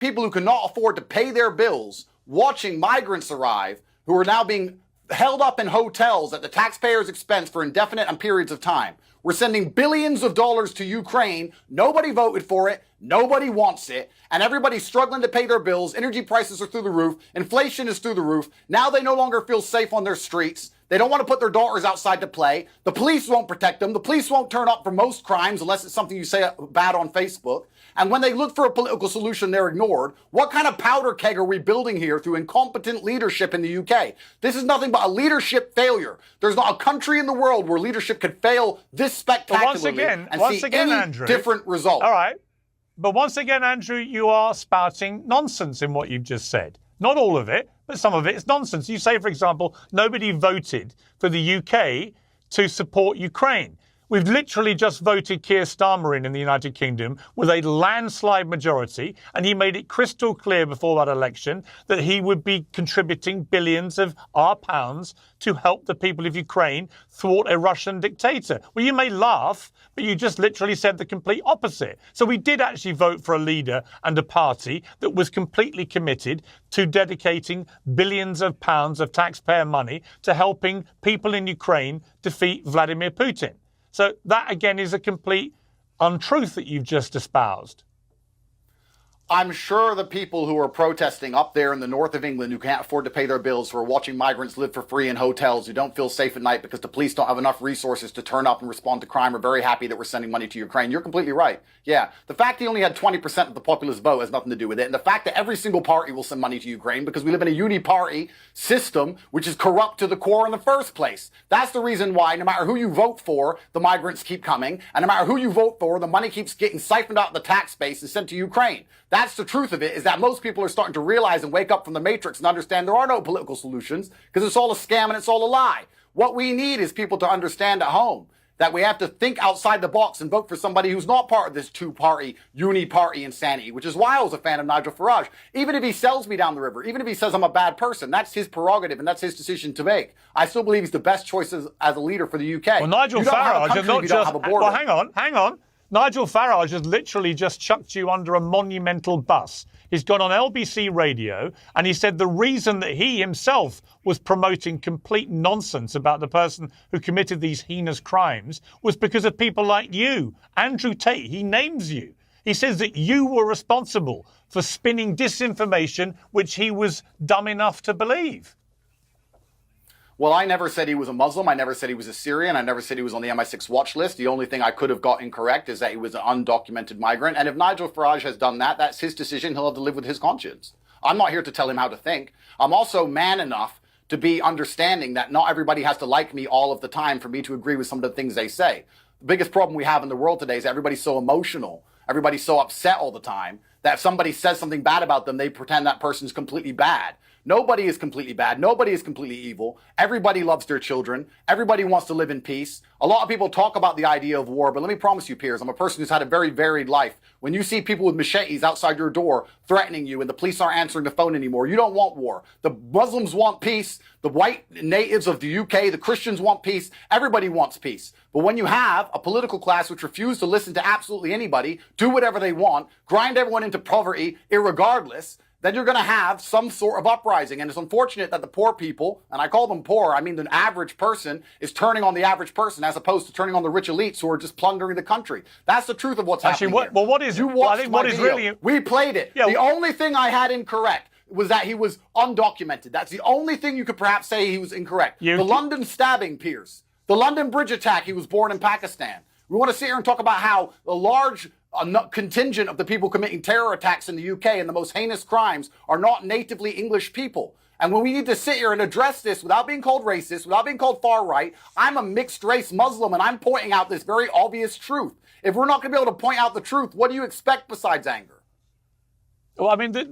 people who cannot afford to pay their bills watching migrants arrive who are now being held up in hotels at the taxpayers' expense for indefinite periods of time. We're sending billions of dollars to Ukraine. Nobody voted for it. Nobody wants it. And everybody's struggling to pay their bills. Energy prices are through the roof. Inflation is through the roof. Now they no longer feel safe on their streets. They don't want to put their daughters outside to play. The police won't protect them. The police won't turn up for most crimes unless it's something you say bad on Facebook. And when they look for a political solution, they're ignored. What kind of powder keg are we building here through incompetent leadership in the UK? This is nothing but a leadership failure. There's not a country in the world where leadership could fail this spectacularly Andrew, different result. All right. But once again, Andrew, you are spouting nonsense in what you've just said. Not all of it, but some of it is nonsense. You say, for example, nobody voted for the UK to support Ukraine. We've literally just voted Keir Starmer in the United Kingdom with a landslide majority, and he made it crystal clear before that election that he would be contributing billions of our pounds to help the people of Ukraine thwart a Russian dictator. Well, you may laugh, but you just literally said the complete opposite. So we did actually vote for a leader and a party that was completely committed to dedicating billions of pounds of taxpayer money to helping people in Ukraine defeat Vladimir Putin. So that, again, is a complete untruth that you've just espoused. I'm sure the people who are protesting up there in the north of England who can't afford to pay their bills, who are watching migrants live for free in hotels, who don't feel safe at night because the police don't have enough resources to turn up and respond to crime, are very happy that we're sending money to Ukraine. You're completely right. Yeah, the fact he only had 20% of the populist vote has nothing to do with it. And the fact that every single party will send money to Ukraine because we live in a uni-party system which is corrupt to the core in the first place. That's the reason why no matter who you vote for, the migrants keep coming. And no matter who you vote for, the money keeps getting siphoned out of the tax base and sent to Ukraine. That's the truth of it, is that most people are starting to realize and wake up from the matrix and understand there are no political solutions because it's all a scam and it's all a lie. What we need is people to understand at home that we have to think outside the box and vote for somebody who's not part of this two-party, uni-party insanity, which is why I was a fan of Nigel Farage. Even if he sells me down the river, even if he says I'm a bad person, that's his prerogative and that's his decision to make. I still believe he's the best choice as a leader for the UK. Well, Nigel Farage is not just... Well, hang on. Nigel Farage has literally just chucked you under a monumental bus. He's gone on LBC radio and he said the reason that he himself was promoting complete nonsense about the person who committed these heinous crimes was because of people like you. Andrew Tate, he names you. He says that you were responsible for spinning disinformation which he was dumb enough to believe. Well, I never said he was a Muslim. I never said he was a Syrian. I never said he was on the MI6 watch list. The only thing I could have got incorrect is that he was an undocumented migrant. And if Nigel Farage has done that, that's his decision. He'll have to live with his conscience. I'm not here to tell him how to think. I'm also man enough to be understanding that not everybody has to like me all of the time for me to agree with some of the things they say. The biggest problem we have in the world today is everybody's so emotional. Everybody's so upset all the time that if somebody says something bad about them, they pretend that person's completely bad. Nobody is completely bad. Nobody is completely evil. Everybody loves their children. Everybody wants to live in peace. A lot of people talk about the idea of war, but let me promise you, Piers, I'm a person who's had a very varied life. When you see people with machetes outside your door threatening you and the police aren't answering the phone anymore, you don't want war. The Muslims want peace. The white natives of the UK, the Christians want peace. Everybody wants peace. But when you have a political class which refuse to listen to absolutely anybody, do whatever they want, grind everyone into poverty irregardless, then you're going to have some sort of uprising. And it's unfortunate that the poor people, and I call them poor, I mean the average person, is turning on the average person as opposed to turning on the rich elites who are just plundering the country. That's the truth of what's happening here. Well, what is... You watched my video. We played it. Yeah, the only thing I had incorrect was that he was undocumented. That's the only thing you could perhaps say he was incorrect. The London stabbing, Piers. The London bridge attack, he was born in Pakistan. We want to sit here and talk about how a large contingent of the people committing terror attacks in the UK and the most heinous crimes are not natively English people. And when we need to sit here and address this without being called racist, without being called far right, I'm a mixed race Muslim and I'm pointing out this very obvious truth. If we're not going to be able to point out the truth, what do you expect besides anger? Well, I mean,